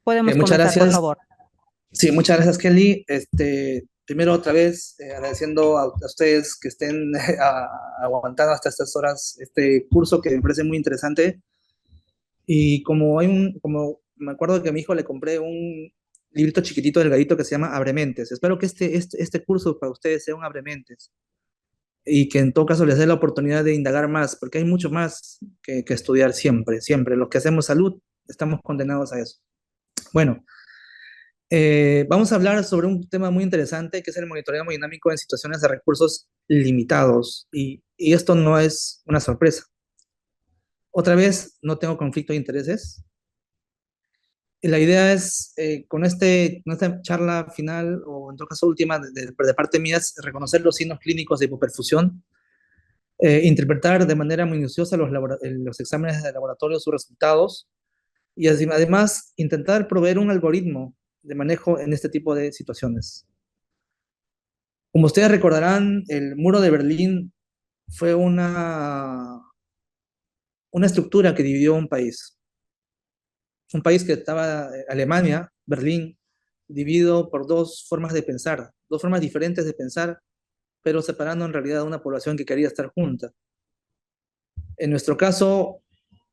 Podemos Muchas comenzar, por gracias. favor. Sí, muchas gracias, Kelly. Primero, otra vez, agradeciendo a ustedes que estén aguantando hasta estas horas este curso que me parece muy interesante. Y como me acuerdo que a mi hijo le compré un librito chiquitito, delgadito, que se llama Abrementes. Espero que este curso para ustedes sea un Abrementes y que en todo caso les dé la oportunidad de indagar más, porque hay mucho más que estudiar siempre, siempre. Los que hacemos salud estamos condenados a eso. Bueno. Vamos a hablar sobre un tema muy interesante que es el monitoreo hemodinámico en situaciones de recursos limitados. Y esto no es una sorpresa. Otra vez, no tengo conflicto de intereses. Y la idea es, con esta charla final, o en todo caso última de parte mía, es reconocer los signos clínicos de hipoperfusión, interpretar de manera minuciosa los exámenes de laboratorio, sus resultados, y además intentar proveer un algoritmo de manejo en este tipo de situaciones. Como ustedes recordarán, el muro de Berlín fue una estructura que dividió un país. Un país que estaba, Alemania, Berlín, dividido por dos formas de pensar, dos formas diferentes de pensar, pero separando en realidad a una población que quería estar junta. En nuestro caso,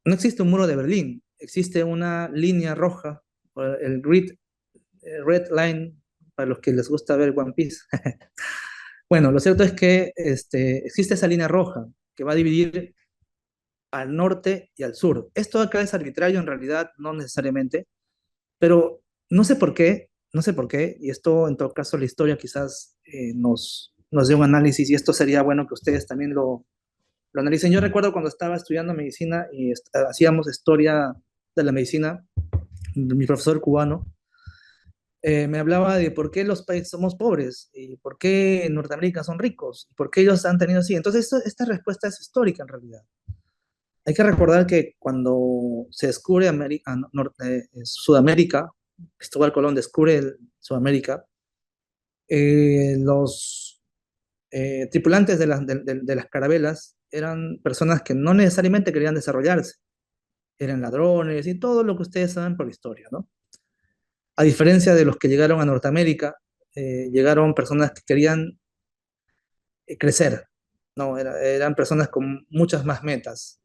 no existe un muro de Berlín, existe una línea roja, el red line, para los que les gusta ver One Piece. Bueno, lo cierto es que existe esa línea roja que va a dividir al norte y al sur. Esto acá es arbitrario en realidad, no necesariamente, pero no sé por qué, y esto en todo caso la historia quizás nos dé un análisis y esto sería bueno que ustedes también lo analicen. Yo recuerdo cuando estaba estudiando medicina y hacíamos historia de la medicina, mi profesor cubano me hablaba de por qué los países somos pobres y por qué en Norteamérica son ricos y por qué ellos han tenido así. Entonces, esta respuesta es histórica en realidad. Hay que recordar que cuando se descubre Sudamérica, Cristóbal Colón descubre Sudamérica, los tripulantes de las carabelas eran personas que no necesariamente querían desarrollarse, eran ladrones y todo lo que ustedes saben por la historia, ¿no? A diferencia de los que llegaron a Norteamérica, llegaron personas que querían crecer, ¿no? Eran personas con muchas más metas.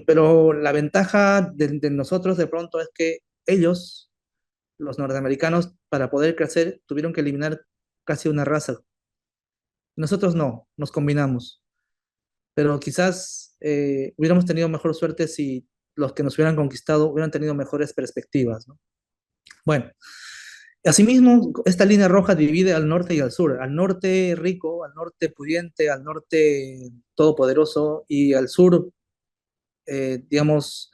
Pero la ventaja de nosotros de pronto es que ellos, los norteamericanos, para poder crecer, tuvieron que eliminar casi una raza. Nosotros no, nos combinamos. Pero quizás hubiéramos tenido mejor suerte si los que nos hubieran conquistado hubieran tenido mejores perspectivas, ¿no? Bueno, asimismo, esta línea roja divide al norte y al sur. Al norte rico, al norte pudiente, al norte todopoderoso y al sur, digamos,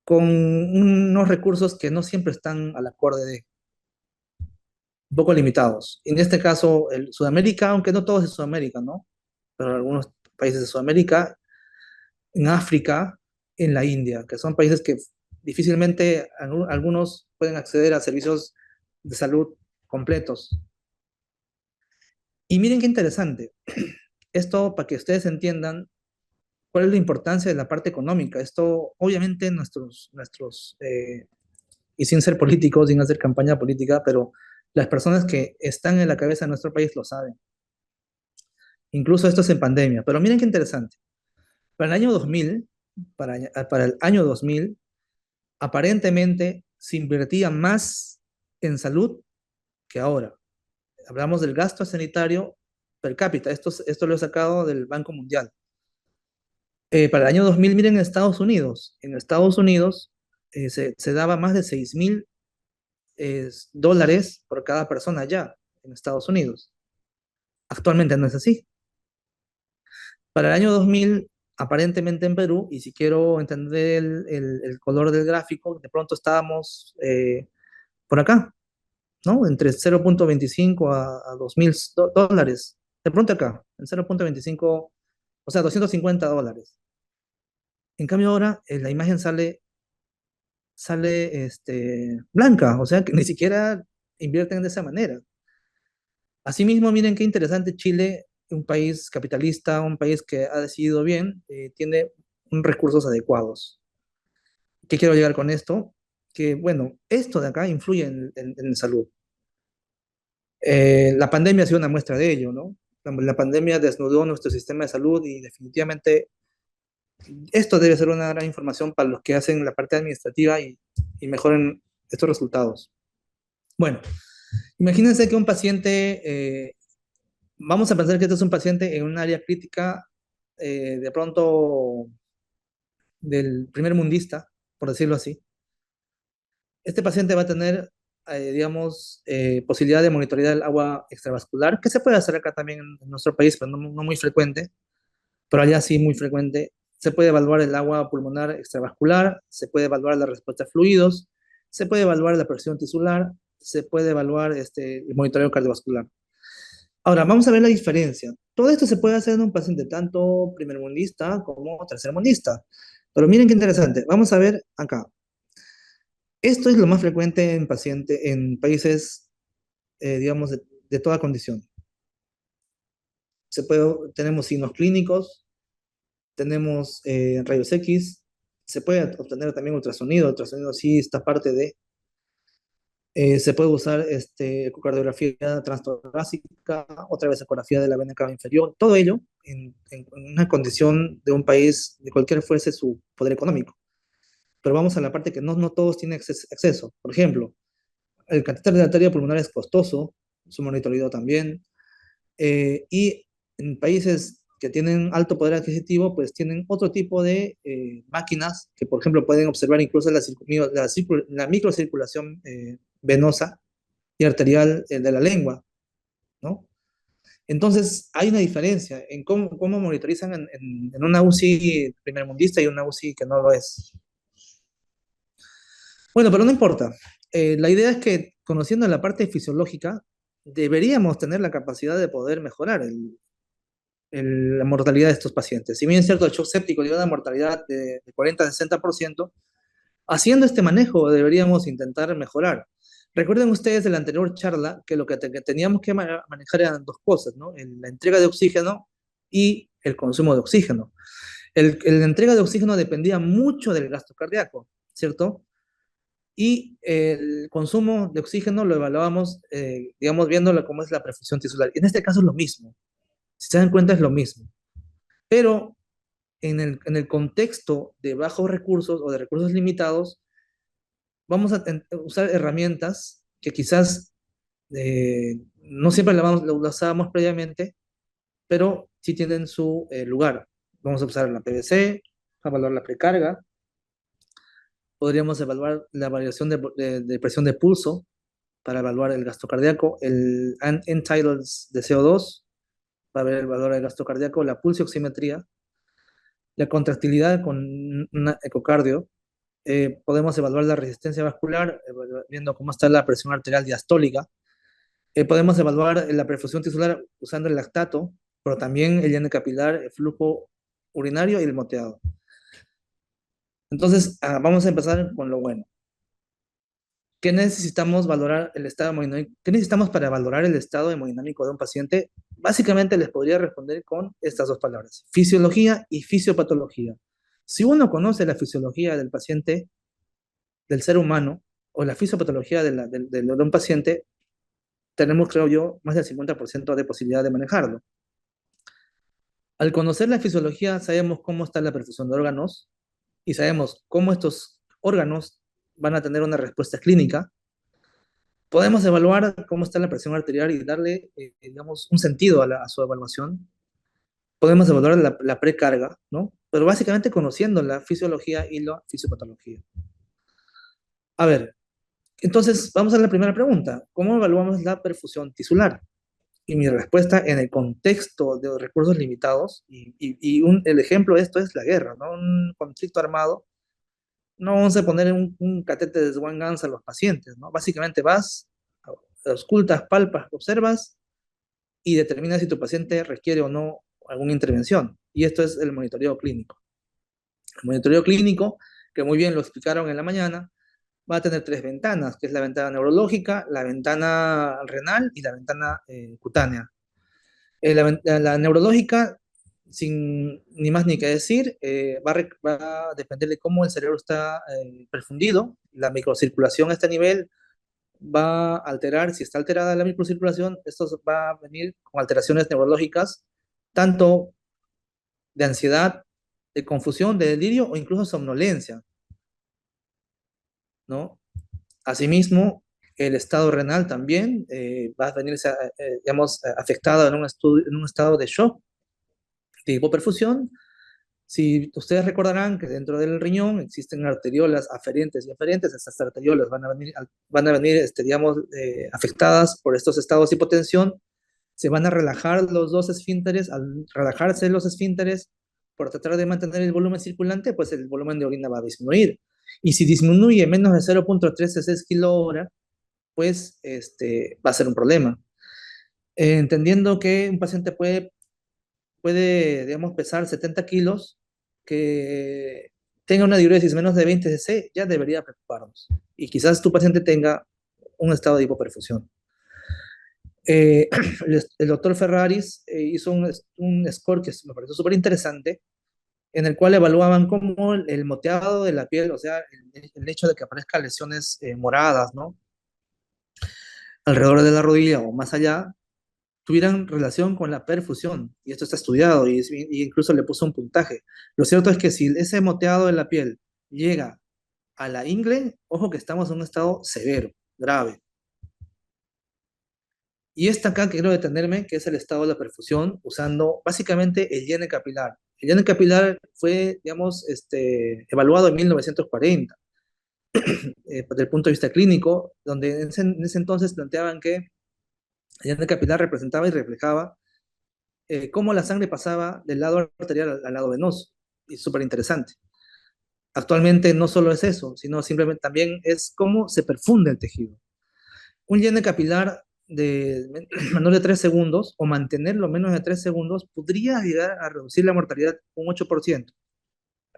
con unos recursos que no siempre están al acorde de, un poco limitados. En este caso, el Sudamérica, aunque no todos de Sudamérica, ¿no? Pero algunos países de Sudamérica, en África, en la India, que son países que difícilmente algunos pueden acceder a servicios de salud completos. Y miren qué interesante. Esto para que ustedes entiendan cuál es la importancia de la parte económica. Esto, obviamente, y sin ser políticos, sin hacer campaña política, pero las personas que están en la cabeza de nuestro país lo saben. Incluso esto es en pandemia. Pero miren qué interesante. Para el año 2000, para el año 2000, aparentemente se invertía más en salud que ahora. Hablamos del gasto sanitario per cápita. Esto lo he sacado del Banco Mundial. Para el año 2000, miren, en Estados Unidos se daba más de 6.000 dólares por cada persona ya en Estados Unidos. Actualmente no es así. Para el año 2000, aparentemente en Perú, y si quiero entender el color del gráfico, de pronto estábamos por acá, ¿no? Entre 0.25 a 2.000 dólares. De pronto acá, en 0.25, o sea, 250 dólares. En cambio ahora la imagen sale blanca, o sea que ni siquiera invierten de esa manera. Asimismo, miren qué interesante Chile, un país capitalista, un país que ha decidido bien, tiene recursos adecuados. ¿Qué quiero llegar con esto? que, bueno, esto de acá influye en salud. La pandemia ha sido una muestra de ello, ¿no? La pandemia desnudó nuestro sistema de salud y definitivamente esto debe ser una gran información para los que hacen la parte administrativa y mejoren estos resultados. Bueno, imagínense que un paciente, vamos a pensar que este es un paciente en un área crítica, de pronto del primer mundista, por decirlo así. Este paciente va a tener, digamos, posibilidad de monitorear el agua extravascular, que se puede hacer acá también en nuestro país, pero no muy frecuente, pero allá sí muy frecuente. Se puede evaluar el agua pulmonar extravascular, se puede evaluar la respuesta a fluidos, se puede evaluar la presión tisular, se puede evaluar el monitoreo cardiovascular. Ahora, vamos a ver la diferencia. Todo esto se puede hacer en un paciente tanto primermundista como tercermundista. Pero miren qué interesante. Vamos a ver acá. Esto es lo más frecuente en países, digamos, de toda condición. Tenemos signos clínicos, tenemos rayos X, se puede obtener también ultrasonido sí está parte de, se puede usar ecocardiografía transtorácica, otra vez ecografía de la vena cava inferior, todo ello en una condición de un país, de cualquier fuese su poder económico. Pero vamos a la parte que no todos tienen acceso. Por ejemplo, el catéter de la arteria pulmonar es costoso, su monitoreo también, y en países que tienen alto poder adquisitivo, pues tienen otro tipo de máquinas que, por ejemplo, pueden observar incluso la microcirculación venosa y arterial de la lengua, ¿no? Entonces, hay una diferencia en cómo monitorizan en una UCI primermundista y una UCI que no lo es. Bueno, pero no importa. La idea es que, conociendo la parte fisiológica, deberíamos tener la capacidad de poder mejorar la mortalidad de estos pacientes. Si bien es cierto, el shock séptico dio una mortalidad de 40 a 60%, haciendo este manejo deberíamos intentar mejorar. Recuerden ustedes de la anterior charla que lo que teníamos que manejar eran dos cosas, ¿no? La entrega de oxígeno y el consumo de oxígeno. La entrega de oxígeno dependía mucho del gasto cardíaco, ¿cierto? Y el consumo de oxígeno lo evaluábamos, digamos, viéndolo como es la perfusión tisular. En este caso es lo mismo. Si se dan cuenta, es lo mismo. Pero en el contexto de bajos recursos o de recursos limitados, vamos a usar herramientas que quizás no siempre las usábamos previamente, pero sí tienen su lugar. Vamos a usar la PVC, a evaluar la precarga, podríamos evaluar la variación de presión de pulso para evaluar el gasto cardíaco, el end-tidals de CO2 para ver el valor del gasto cardíaco, la pulsioximetría, la contractilidad con un ecocardio. Podemos evaluar la resistencia vascular, viendo cómo está la presión arterial diastólica. Podemos evaluar la perfusión tisular usando el lactato, pero también el lleno capilar, el flujo urinario y el moteado. Entonces, vamos a empezar con lo bueno. ¿Qué necesitamos valorar el estado hemodinámico? ¿Qué necesitamos para valorar el estado hemodinámico de un paciente? Básicamente les podría responder con estas dos palabras: fisiología y fisiopatología. Si uno conoce la fisiología del paciente, del ser humano, o la fisiopatología de un paciente, tenemos, creo yo, más del 50% de posibilidad de manejarlo. Al conocer la fisiología, sabemos cómo está la perfusión de órganos y sabemos cómo estos órganos van a tener una respuesta clínica. Podemos evaluar cómo está la presión arterial y darle, digamos, un sentido a su evaluación. Podemos evaluar la precarga, ¿no? Pero básicamente conociendo la fisiología y la fisiopatología. A ver, entonces vamos a la primera pregunta. ¿Cómo evaluamos la perfusión tisular? Y mi respuesta en el contexto de los recursos limitados, el ejemplo de esto es la guerra, ¿no? Un conflicto armado, no vamos a poner un catéter de Swan Ganz a los pacientes, ¿no? Básicamente vas, auscultas, palpas, observas y determina si tu paciente requiere o no alguna intervención. Y esto es el monitoreo clínico. El monitoreo clínico, que muy bien lo explicaron en la mañana, va a tener tres ventanas, que es la ventana neurológica, la ventana renal y la ventana cutánea. La neurológica, sin ni más ni que decir, va a depender de cómo el cerebro está perfundido, la microcirculación a este nivel va a alterar, si está alterada la microcirculación, esto va a venir con alteraciones neurológicas, tanto de ansiedad, de confusión, de delirio o incluso somnolencia, ¿no? Asimismo, el estado renal también va a venirse, digamos, afectado en un estado de shock, de hipoperfusión. Si ustedes recordarán que dentro del riñón existen arteriolas aferentes y eferentes, estas arteriolas van a venir digamos, afectadas por estos estados de hipotensión, se van a relajar los dos esfínteres, al relajarse los esfínteres, por tratar de mantener el volumen circulante, pues el volumen de orina va a disminuir. Y si disminuye menos de 0.36 kilo-hora, pues va a ser un problema. Entendiendo que un paciente puede, digamos, pesar 70 kilos, que tenga una diuresis menos de 20 cc, ya debería preocuparnos. Y quizás tu paciente tenga un estado de hipoperfusión. El doctor Ferraris hizo un score que me pareció súper interesante, en el cual evaluaban cómo el moteado de la piel, o sea, el hecho de que aparezcan lesiones moradas, ¿no? Alrededor de la rodilla o más allá, tuvieran relación con la perfusión. Y esto está estudiado y incluso le puso un puntaje. Lo cierto es que si ese moteado de la piel llega a la ingle, ojo que estamos en un estado severo, grave. Y esta acá que quiero detenerme, que es el estado de la perfusión, usando básicamente el llene capilar. El llene capilar fue, digamos, evaluado en 1940, desde el punto de vista clínico, donde en ese entonces planteaban que el llene capilar representaba y reflejaba cómo la sangre pasaba del lado arterial al lado venoso. Y súper interesante. Actualmente no solo es eso, sino simplemente también es cómo se perfunde el tejido. Un llene capilar de menor de 3 segundos o mantenerlo menos de 3 segundos podría llegar a reducir la mortalidad un 8%.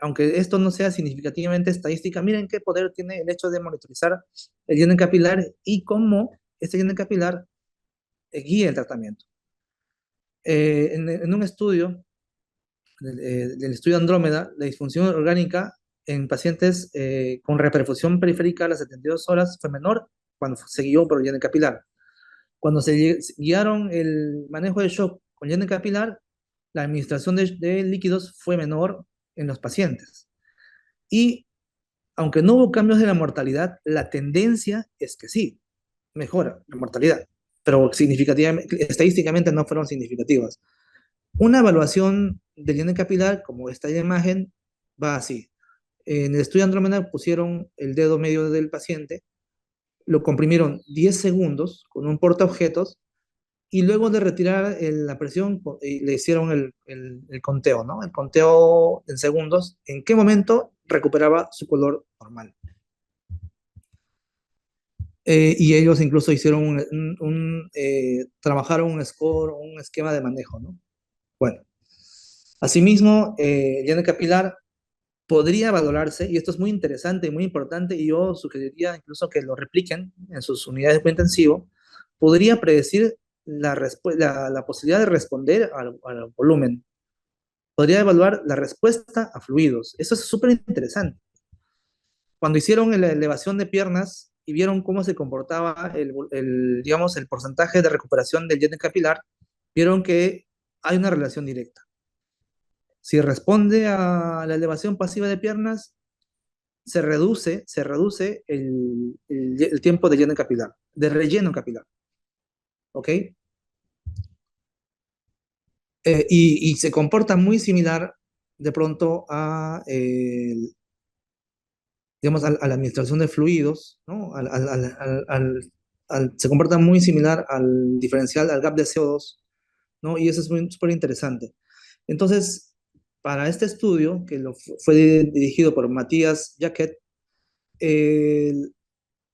Aunque esto no sea significativamente estadística, miren qué poder tiene el hecho de monitorizar el llene capilar y cómo este llene capilar guía el tratamiento. En un estudio, del estudio Andrómeda, la disfunción orgánica en pacientes con reperfusión periférica a las 72 horas fue menor cuando se guió por el llene capilar. Cuando se guiaron el manejo de shock con llene capilar, la administración de líquidos fue menor en los pacientes. Y aunque no hubo cambios de la mortalidad, la tendencia es que sí, mejora la mortalidad, pero significativamente, estadísticamente no fueron significativas. Una evaluación del llene capilar, como esta imagen, va así. En el estudio Andrómeda pusieron el dedo medio del paciente, lo comprimieron 10 segundos con un portaobjetos y luego de retirar la presión le hicieron el conteo, ¿no? El conteo en segundos, en qué momento recuperaba su color normal. Y ellos incluso hicieron trabajaron un score, un esquema de manejo, ¿no? Bueno, asimismo, el llene capilar podría valorarse, y esto es muy interesante y muy importante, y yo sugeriría incluso que lo repliquen en sus unidades de cuidado intensivo, podría predecir la posibilidad de responder al volumen, podría evaluar la respuesta a fluidos. Eso es súper interesante. Cuando hicieron la elevación de piernas y vieron cómo se comportaba digamos, el porcentaje de recuperación del llene capilar, vieron que hay una relación directa. Si responde a la elevación pasiva de piernas, se reduce el tiempo de lleno capilar, de relleno capilar. ¿Ok? Y se comporta muy similar de pronto digamos, a la administración de fluidos, ¿no? Se comporta muy similar al diferencial, al gap de CO2, ¿no? Y eso es súper interesante. Entonces, para este estudio, que fue dirigido por Matías Jaquet,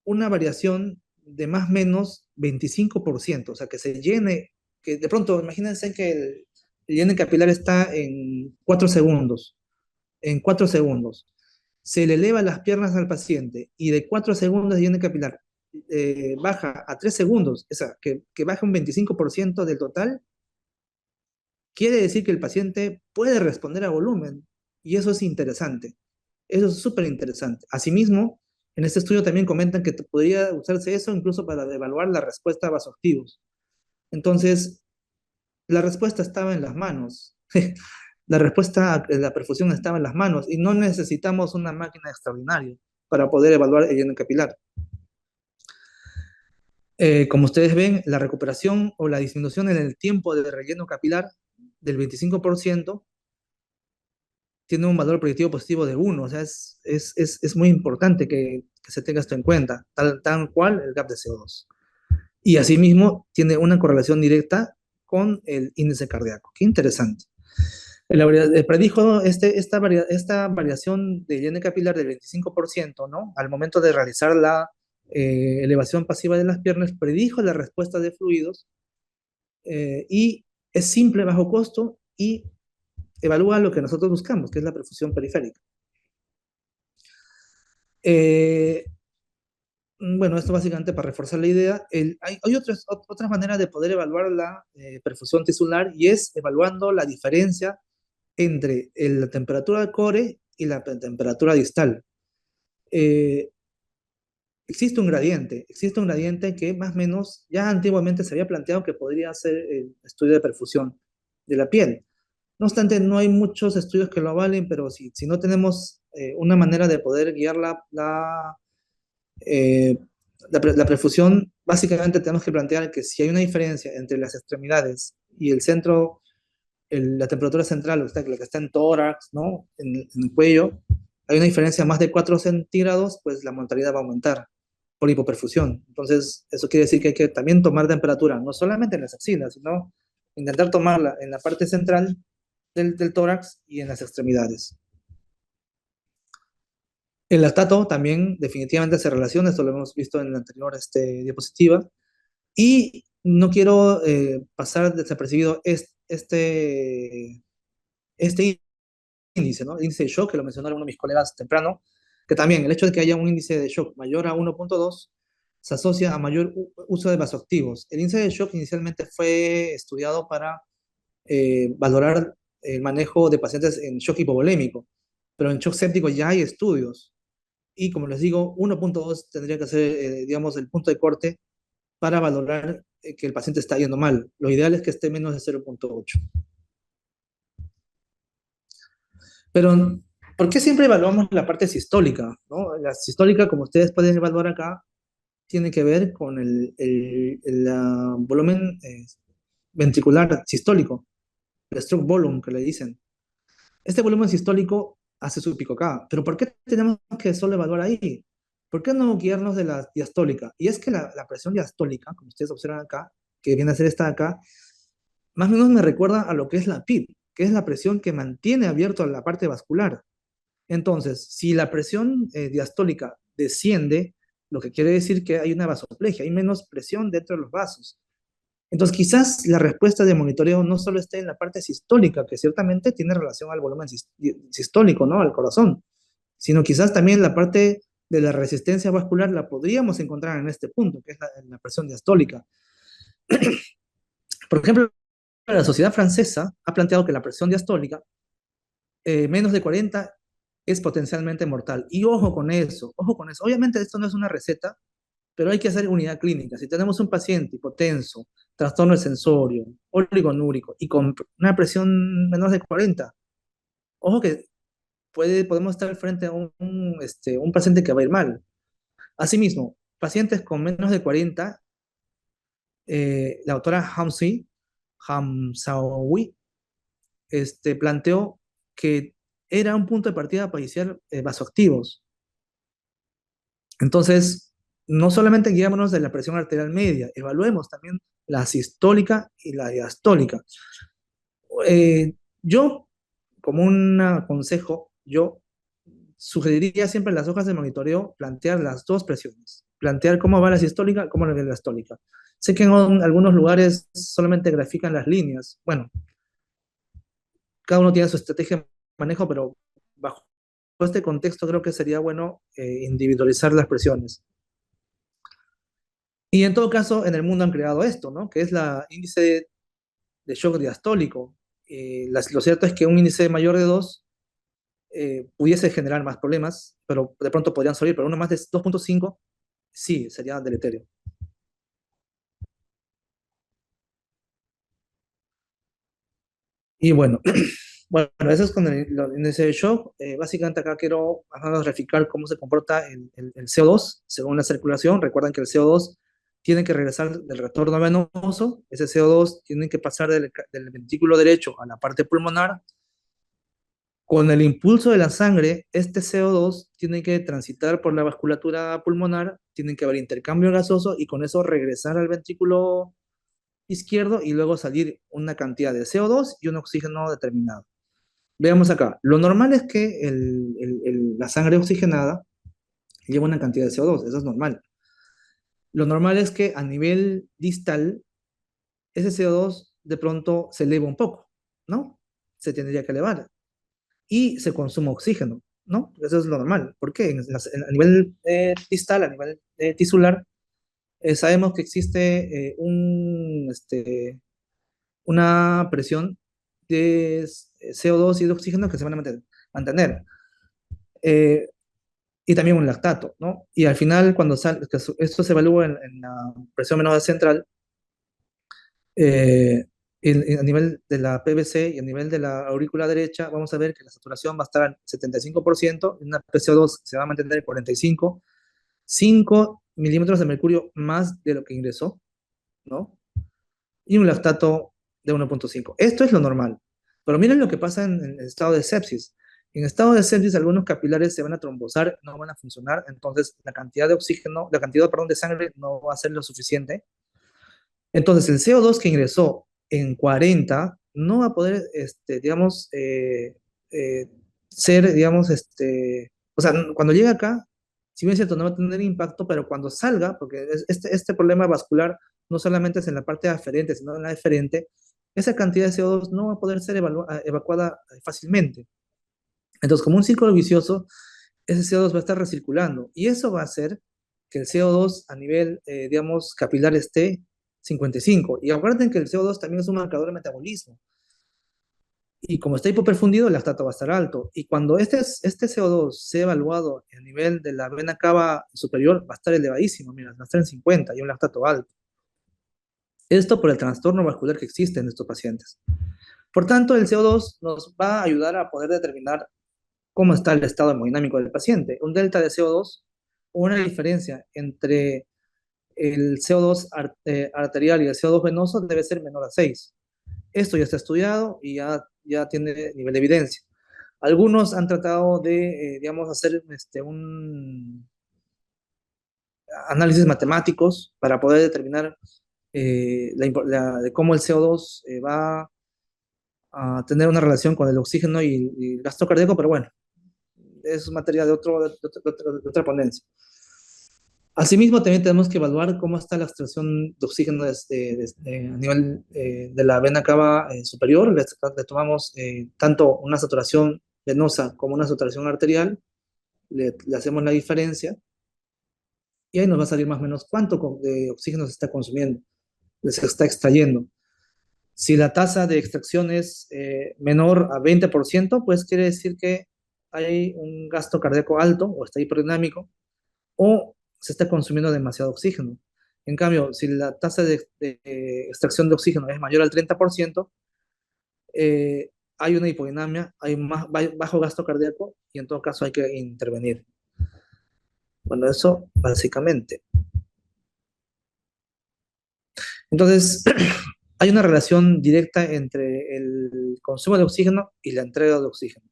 una variación de más o menos 25%, o sea, que se llene, que de pronto, imagínense que el llene capilar está en 4 segundos, en 4 segundos. Se le eleva las piernas al paciente y de 4 segundos de llene capilar baja a 3 segundos, o sea, que baja un 25% del total, quiere decir que el paciente puede responder a volumen y eso es interesante. Eso es súper interesante. Asimismo, En este estudio también comentan que podría usarse eso incluso para evaluar la respuesta a vasoactivos. Entonces, la respuesta estaba en las manos. La respuesta a la perfusión estaba en las manos y no necesitamos una máquina extraordinaria para poder evaluar el lleno capilar. Como ustedes ven, la recuperación o la disminución en el tiempo de relleno capilar del 25% tiene un valor predictivo positivo de 1. O sea, es muy importante que se tenga esto en cuenta, tal cual el gap de CO2. Y asimismo, tiene una correlación directa con el índice cardíaco. Qué interesante. Predijo esta variación de lleno capilar del 25%, ¿no? Al momento de realizar la elevación pasiva de las piernas, predijo la respuesta de fluidos y es simple, bajo costo y evalúa lo que nosotros buscamos, que es la perfusión periférica. Eh, bueno, esto básicamente para reforzar la idea. Hay otras maneras de poder evaluar la perfusión tisular y es evaluando la diferencia entre la temperatura de core y la temperatura distal. Eh, existe un gradiente que más o menos ya antiguamente se había planteado que podría ser el estudio de perfusión de la piel. No obstante, no hay muchos estudios que lo avalen, pero si no tenemos una manera de poder guiar eh, la perfusión, básicamente tenemos que plantear que si hay una diferencia entre las extremidades y el centro, la temperatura central, la que está en tórax, ¿no? En el cuello, hay una diferencia más de 4 centígrados, pues la mortalidad va a aumentar por hipoperfusión. Entonces, eso quiere decir que hay que también tomar temperatura, no solamente en las axilas, sino intentar tomarla en la parte central del tórax y en las extremidades. El lactato también definitivamente se relaciona, esto lo hemos visto en la anterior diapositiva, y no quiero pasar desapercibido este índice, ¿no? El índice de shock, que lo mencionaron uno de mis colegas temprano, que también el hecho de que haya un índice de shock mayor a 1.2 se asocia a mayor uso de vasoactivos. El índice de shock inicialmente fue estudiado para valorar el manejo de pacientes en shock hipovolémico, pero en shock séptico ya hay estudios. Y como les digo, 1.2 tendría que ser, digamos, el punto de corte para valorar que el paciente está yendo mal. Lo ideal es que esté menos de 0.8. Pero, ¿por qué siempre evaluamos la parte sistólica? ¿No? La sistólica, como ustedes pueden evaluar acá, tiene que ver con el volumen ventricular sistólico, el stroke volume que le dicen. Este volumen sistólico hace su pico acá, pero ¿por qué tenemos que solo evaluar ahí? ¿Por qué no guiarnos de la diastólica? Y es que la presión diastólica, como ustedes observan acá, que viene a ser esta de acá, más o menos me recuerda a lo que es la PIB, que es la presión que mantiene abierto la parte vascular. Entonces, si la presión diastólica desciende, lo que quiere decir que hay una vasoplegia, hay menos presión dentro de los vasos. Entonces, quizás la respuesta de monitoreo no solo esté en la parte sistólica, que ciertamente tiene relación al volumen sistólico, ¿no? Al corazón, sino quizás también la parte de la resistencia vascular la podríamos encontrar en este punto, que es la presión diastólica. Por ejemplo, la Sociedad Francesa ha planteado que la presión diastólica menos de 40 es potencialmente mortal. Y ojo con eso, ojo con eso. Obviamente esto no es una receta, pero hay que hacer unidad clínica. Si tenemos un paciente hipotenso, trastorno del sensorio, oligonúrico y con una presión menor de 40, ojo que podemos estar frente a un paciente que va a ir mal. Asimismo, pacientes con menos de 40, la doctora Hamsawi planteó que era un punto de partida para iniciar vasoactivos. Entonces, no solamente guiémonos de la presión arterial media, evaluemos también la sistólica y la diastólica. Yo, como un consejo, yo sugeriría siempre en las hojas de monitoreo plantear las dos presiones, plantear cómo va la sistólica, cómo va la diastólica. Sé que en algunos lugares solamente grafican las líneas. Bueno, cada uno tiene su estrategia de manejo, pero bajo este contexto creo que sería bueno individualizar las presiones. Y en todo caso, en el mundo han creado esto, ¿no? Que es la índice de shock diastólico. Lo cierto es que un índice mayor de 2 pudiese generar más problemas, pero de pronto podrían salir, pero uno más de 2.5 sí sería deleterio. Y bueno, bueno, eso es con el índice de shock. Básicamente acá quiero más o menos verificar cómo se comporta el CO2 según la circulación. Recuerden que el CO2 tiene que regresar del retorno venoso. Ese CO2 tiene que pasar del ventrículo derecho a la parte pulmonar. Con el impulso de la sangre, este CO2 tiene que transitar por la vasculatura pulmonar, tiene que haber intercambio gasoso y con eso regresar al ventrículo izquierdo y luego salir una cantidad de CO2 y un oxígeno determinado. Veamos acá. Lo normal es que la sangre oxigenada lleva una cantidad de CO2, eso es normal. Lo normal es que a nivel distal, ese CO2 de pronto se eleva un poco, ¿no? Se tendría que elevar y se consume oxígeno, ¿no? Eso es lo normal. ¿Por qué? A nivel distal, a nivel tisular, sabemos que existe una presión de CO2 y de oxígeno que se van a mantener. Eh, y también un lactato, ¿no? Y al final, cuando esto se evalúa en la presión venosa central, eh, a nivel de la PVC y a nivel de la aurícula derecha, vamos a ver que la saturación va a estar al 75%, y una PCO2 se va a mantener en 45, 5 milímetros de mercurio más de lo que ingresó, ¿no? Y un lactato de 1.5. Esto es lo normal. Pero miren lo que pasa en el estado de sepsis. En estado de sepsis, algunos capilares se van a trombosar, no van a funcionar, entonces la cantidad de oxígeno, la cantidad, perdón, de sangre no va a ser lo suficiente. Entonces, el CO2 que ingresó en 40 no va a poder, digamos, eh, ser, digamos, o sea, cuando llega acá, si bien es cierto, no va a tener impacto, pero cuando salga, porque este problema vascular no solamente es en la parte aferente, sino en la deferente, esa cantidad de CO2 no va a poder ser evacuada fácilmente. Entonces, como un círculo vicioso, ese CO2 va a estar recirculando y eso va a hacer que el CO2 a nivel, digamos, capilar esté 55. Y acuérdense que el CO2 también es un marcador de metabolismo. Y como está hipoperfundido, el lactato va a estar alto. Y cuando este CO2 sea evaluado a nivel de la vena cava superior, va a estar elevadísimo, mira, va a estar en 50 y un lactato alto. Esto por el trastorno vascular que existe en estos pacientes. Por tanto, el CO2 nos va a ayudar a poder determinar cómo está el estado hemodinámico del paciente. Un delta de CO2 o una diferencia entre el CO2 arterial y el CO2 venoso debe ser menor a 6. Esto ya está estudiado y ya tiene nivel de evidencia. Algunos han tratado de, digamos, hacer un análisis matemáticos para poder determinar de cómo el CO2 va a tener una relación con el oxígeno y el gasto cardíaco, pero bueno, es materia de otra ponencia. Asimismo, también tenemos que evaluar cómo está la extracción de oxígeno a nivel de la vena cava superior. Le tomamos tanto una saturación venosa como una saturación arterial, le hacemos la diferencia y ahí nos va a salir más o menos cuánto de oxígeno se está consumiendo, se está extrayendo. Si la tasa de extracción es menor a 20%, pues quiere decir que hay un gasto cardíaco alto o está hiperdinámico o se está consumiendo demasiado oxígeno. En cambio, si la tasa de extracción de oxígeno es mayor al 30%, hay una hipodinamia, hay más bajo gasto cardíaco y en todo caso hay que intervenir. Bueno, eso básicamente. Entonces, hay una relación directa entre el consumo de oxígeno y la entrega de oxígeno.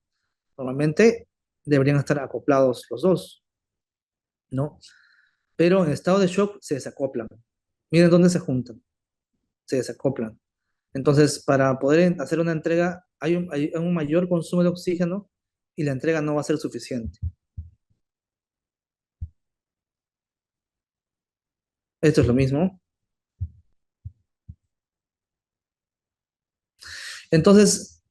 Normalmente deberían estar acoplados los dos, ¿no? Pero en estado de shock se desacoplan. Miren dónde se juntan, se desacoplan. Entonces, para poder hacer una entrega, hay un mayor consumo de oxígeno y la entrega no va a ser suficiente. Esto es lo mismo. Entonces,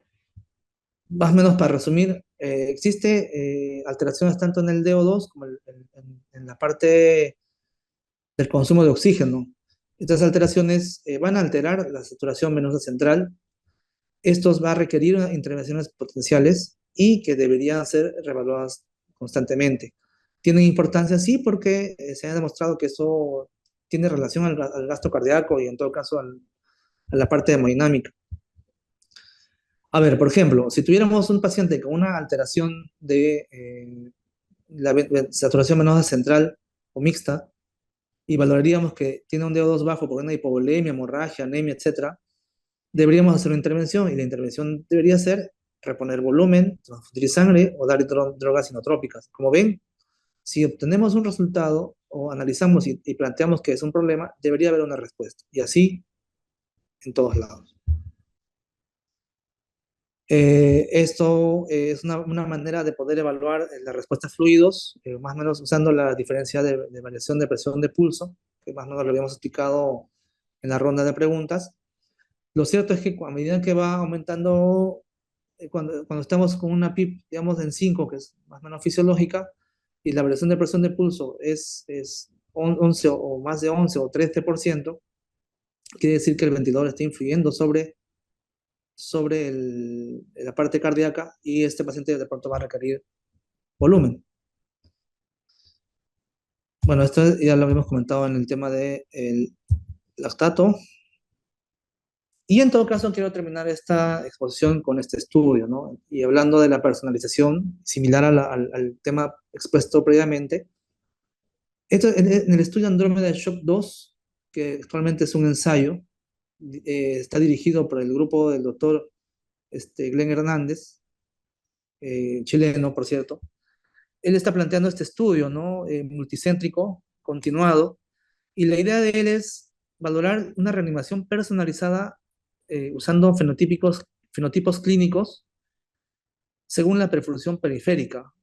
más o menos para resumir, existe alteraciones tanto en el DO2 como en la parte del consumo de oxígeno. Estas alteraciones van a alterar la saturación venosa central. Estos va a requerir intervenciones potenciales y que deberían ser reevaluadas constantemente. Tienen importancia, sí, porque se ha demostrado que eso tiene relación al gasto cardíaco y en todo caso a la parte hemodinámica. A ver, por ejemplo, si tuviéramos un paciente con una alteración de la saturación venosa central o mixta, y valoraríamos que tiene un DO2 bajo por una hipovolemia, hemorragia, anemia, etcétera, deberíamos hacer una intervención y la intervención debería ser reponer volumen, transfundir sangre o dar drogas inotrópicas. Como ven, si obtenemos un resultado o analizamos y planteamos que es un problema, debería haber una respuesta. Y así en todos lados. Esto es una manera de poder evaluar la respuesta a fluidos, más o menos usando la diferencia de variación de presión de pulso, que más o menos lo habíamos explicado en la ronda de preguntas. Lo cierto es que a medida que va aumentando, cuando estamos con una PIP, digamos, en 5 que es más o menos fisiológica, y la variación de presión de pulso es 11 o más de 11 o 13%, quiere decir que el ventilador está influyendo sobre la parte cardíaca y este paciente de pronto va a requerir volumen. Bueno, esto ya lo habíamos comentado en el tema del lactato. Y en todo caso, quiero terminar esta exposición con este estudio, ¿no? Y hablando de la personalización, similar al tema expuesto previamente, esto, en el estudio Andrómeda Shock 2, que actualmente es un ensayo, está dirigido por el grupo del doctor Glenn Hernández, chileno, por cierto. Él está planteando este estudio, ¿no? Multicéntrico, continuado, y la idea de él es valorar una reanimación personalizada usando fenotipos clínicos según la perfusión periférica.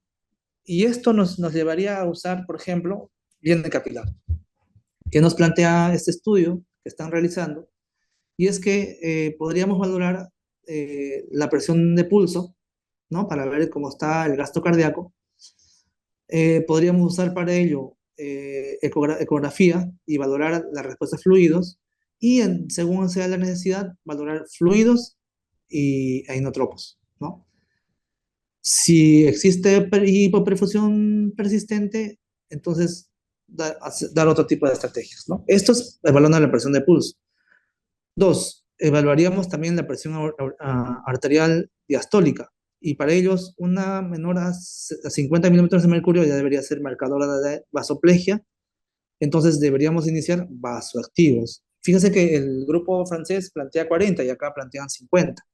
Y esto nos llevaría a usar, por ejemplo, bien capilar, que nos plantea este estudio que están realizando, y es que podríamos valorar la presión de pulso, ¿no? Para ver cómo está el gasto cardíaco. Podríamos usar para ello ecografía y valorar la respuesta a fluidos, y según sea la necesidad, valorar fluidos e inotropos, ¿no? Si existe hipoperfusión persistente, entonces dar otro tipo de estrategias, ¿no? Esto es evaluando la presión de pulso. Dos, evaluaríamos también la presión arterial diastólica, y para ellos una menor a 50 milímetros de mercurio ya debería ser marcadora de vasoplegia, entonces deberíamos iniciar vasoactivos. Fíjense que el grupo francés plantea 40 y acá plantean 50.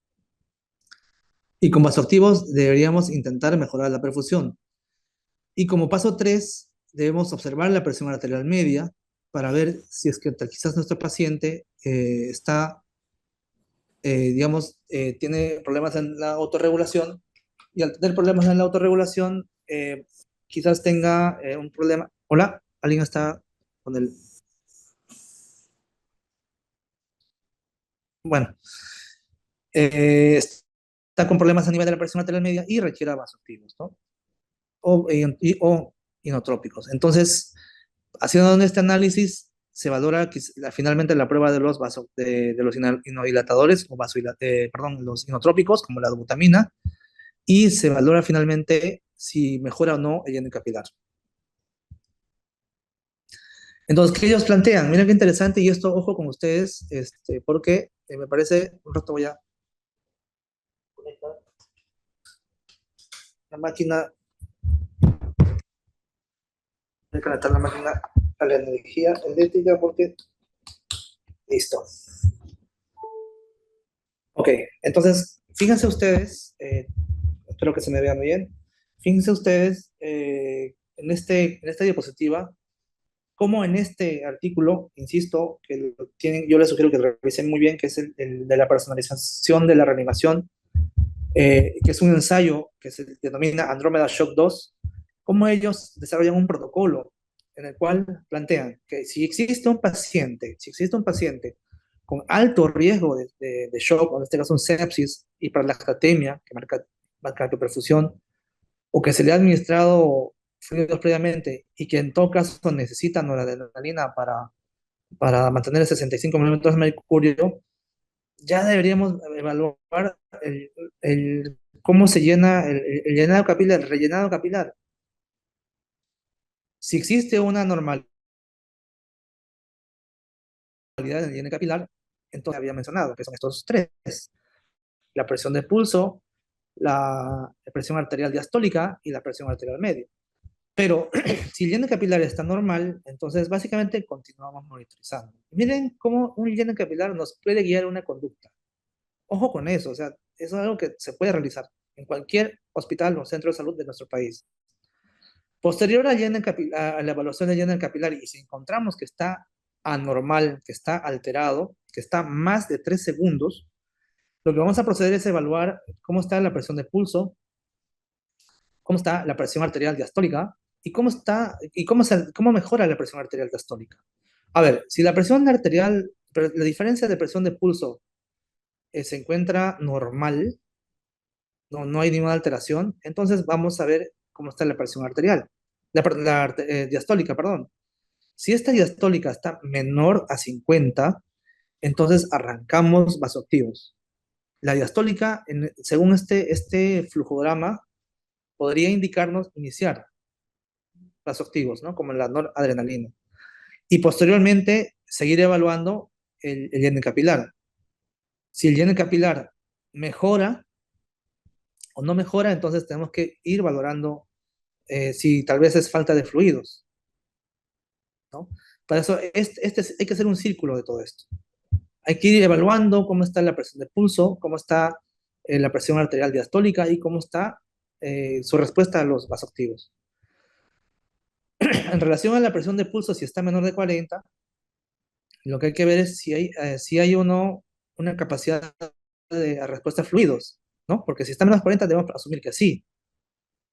Y con vasoactivos deberíamos intentar mejorar la perfusión. Y como paso 3, debemos observar la presión arterial media para ver si es que quizás nuestro paciente está, digamos, tiene problemas en la autorregulación, y al tener problemas en la autorregulación, quizás tenga un problema. Hola, ¿alguien está con el...? Bueno, está con problemas a nivel de la presión arterial media y requiere vasoactivos, ¿no? O inotrópicos. Entonces, haciendo este análisis, se valora finalmente la prueba de los inodilatadores o perdón, los inotrópicos, como la dobutamina, y se valora finalmente si mejora o no el lleno capilar. Entonces, ¿qué ellos plantean? Miren qué interesante, y esto, ojo con ustedes, porque me parece, un rato voy a conectar la máquina, voy a conectar la máquina a la energía eléctrica porque, listo. Ok, entonces, fíjense ustedes, espero que se me vea muy bien, fíjense ustedes en esta diapositiva, como en este artículo, insisto, que yo les sugiero que lo revisen muy bien, que es el de la personalización de la reanimación, que es un ensayo que se denomina Andrómeda Shock 2, cómo ellos desarrollan un protocolo en el cual plantean que si existe un paciente con alto riesgo de shock, o en este caso un sepsis, hiperlactatemia, que marca perfusión, o que se le ha administrado fluidos previamente y que en todo caso necesita noradrenalina para mantener 65 milímetros de mercurio, ya deberíamos evaluar el ¿Cómo se llena el llenado capilar, el rellenado capilar? Si existe una normalidad en el llenado capilar, entonces había mencionado que son estos tres: la presión de pulso, la presión arterial diastólica y la presión arterial media. Pero si el llenado capilar está normal, entonces básicamente continuamos monitorizando. Miren cómo un llenado capilar nos puede guiar una conducta. Ojo con eso, o sea, eso es algo que se puede realizar en cualquier hospital o centro de salud de nuestro país. Posterior al a la evaluación del llenado capilar, y si encontramos que está anormal, que está alterado, que está más de 3 segundos, lo que vamos a proceder es evaluar cómo está la presión de pulso, cómo está la presión arterial diastólica y cómo mejora la presión arterial diastólica. A ver, si la presión arterial, la diferencia de presión de pulso se encuentra normal, no hay ninguna alteración, entonces vamos a ver cómo está la presión arterial, diastólica, perdón. Si esta diastólica está menor a 50, entonces arrancamos vasoactivos. La diastólica, según este flujograma, podría indicarnos iniciar vasoactivos, ¿no? Como la noradrenalina. Y posteriormente seguir evaluando el llenado capilar. Si el llenado capilar mejora o no mejora, entonces tenemos que ir valorando si tal vez es falta de fluidos, ¿no? Para eso hay que hacer un círculo de todo esto. Hay que ir evaluando cómo está la presión de pulso, cómo está la presión arterial diastólica y cómo está su respuesta a los vasoactivos. En relación a la presión de pulso, si está menor de 40, lo que hay que ver es si hay una capacidad de respuesta a fluidos, ¿no? Porque si está menos de 40, debemos asumir que sí.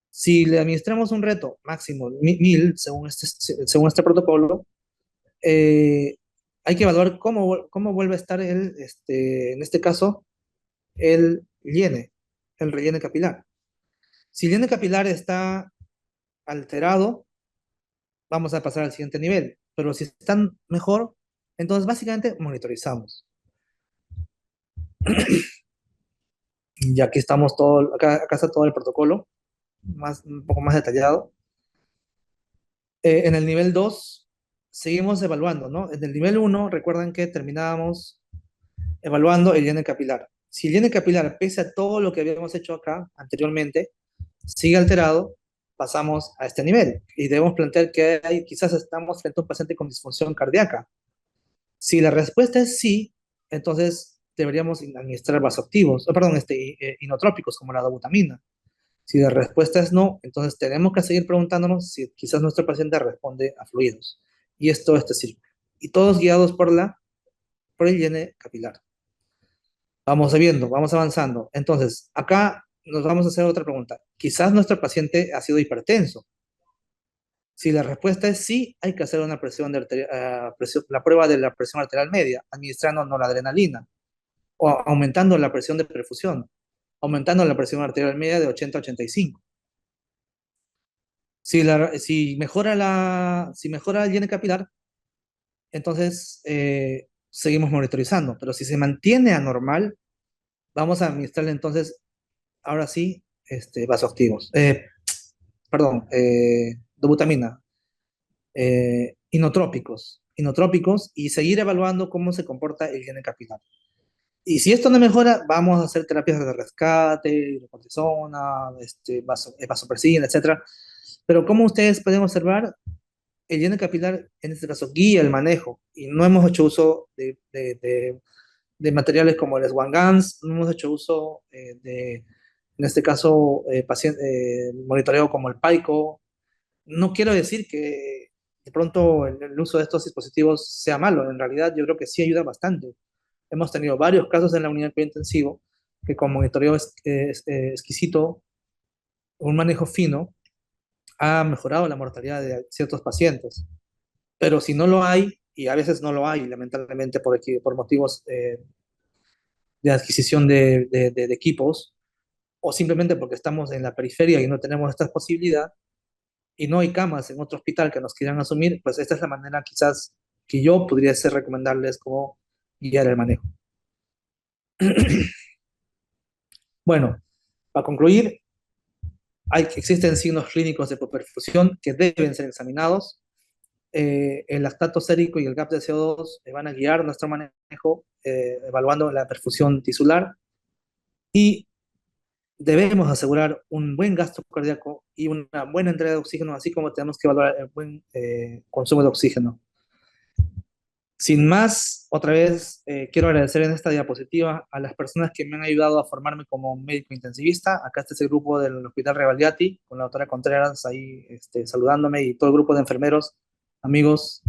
Si le administramos un reto máximo 1000, según este protocolo, eh, hay que evaluar cómo vuelve a estar en este caso, el el relleno capilar. Si el relleno capilar está alterado, vamos a pasar al siguiente nivel. Pero si están mejor, entonces básicamente monitorizamos. Y aquí estamos acá está todo el protocolo, un poco más detallado. En el nivel 2 seguimos evaluando, ¿no? En el nivel 1 recuerden que terminábamos evaluando el llenado capilar. Si el llenado capilar, pese a todo lo que habíamos hecho acá anteriormente, sigue alterado, pasamos a este nivel. Y debemos plantear que quizás estamos frente a un paciente con disfunción cardíaca. Si la respuesta es sí, entonces deberíamos administrar vasoactivos, inotrópicos como la dobutamina. Si la respuesta es no, entonces tenemos que seguir preguntándonos si quizás nuestro paciente responde a fluidos. Y es todo este círculo. Y todos guiados por el llenado capilar. Vamos viendo, vamos avanzando. Entonces, acá nos vamos a hacer otra pregunta. Quizás nuestro paciente ha sido hipertenso. Si la respuesta es sí, hay que hacer una la prueba de la presión arterial media, administrando noradrenalina o aumentando la presión de perfusión, aumentando la presión arterial media de 80 a 85. Si mejora el llenado capilar, entonces seguimos monitorizando. Pero si se mantiene anormal, vamos a administrarle entonces, ahora sí, vasoactivos. Perdón, dobutamina, inotrópicos, y seguir evaluando cómo se comporta el llenado capilar. Y si esto no mejora, vamos a hacer terapias de rescate, hidrocortisona, vasopresina, etcétera. Pero como ustedes pueden observar, el llenado capilar, en este caso, guía el manejo, y no hemos hecho uso de materiales como el Swan-Ganz, no hemos hecho uso en este caso, monitoreo como el PAICO. No quiero decir que de pronto el uso de estos dispositivos sea malo, en realidad yo creo que sí ayuda bastante. Hemos tenido varios casos en la unidad de cuidado intensivo que con monitoreo exquisito, un manejo fino, ha mejorado la mortalidad de ciertos pacientes. Pero si no lo hay, y a veces no lo hay, lamentablemente por motivos de adquisición de equipos, o simplemente porque estamos en la periferia y no tenemos esta posibilidad, y no hay camas en otro hospital que nos quieran asumir, pues esta es la manera quizás que yo podría ser recomendarles como guiar el manejo. Bueno, Para concluir, existen signos clínicos de hipoperfusión que deben ser examinados. El lactato sérico y el gap de CO2 van a guiar nuestro manejo, evaluando la perfusión tisular, y debemos asegurar un buen gasto cardíaco y una buena entrega de oxígeno, así como tenemos que evaluar el buen consumo de oxígeno. Sin más, otra vez quiero agradecer en esta diapositiva a las personas que me han ayudado a formarme como médico intensivista. Acá está el grupo del Hospital Revaldiati, con la doctora Contreras ahí saludándome, y todo el grupo de enfermeros, amigos,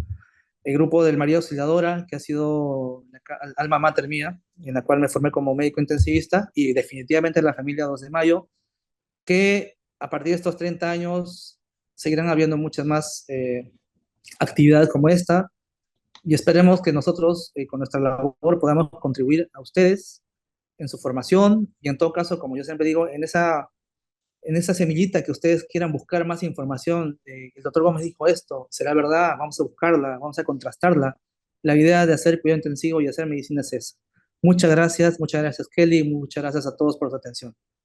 el grupo del María Auxiliadora, que ha sido la alma mater mía, en la cual me formé como médico intensivista, y definitivamente la familia 2 de Mayo, que a partir de estos 30 años seguirán habiendo muchas más actividades como esta, y esperemos que nosotros, con nuestra labor, podamos contribuir a ustedes en su formación, y en todo caso, como yo siempre digo, en esa semillita que ustedes quieran buscar más información. El doctor Gómez dijo esto, ¿será verdad? Vamos a buscarla, vamos a contrastarla. La idea de hacer cuidado intensivo y hacer medicina es esa. Muchas gracias Kelly, muchas gracias a todos por su atención.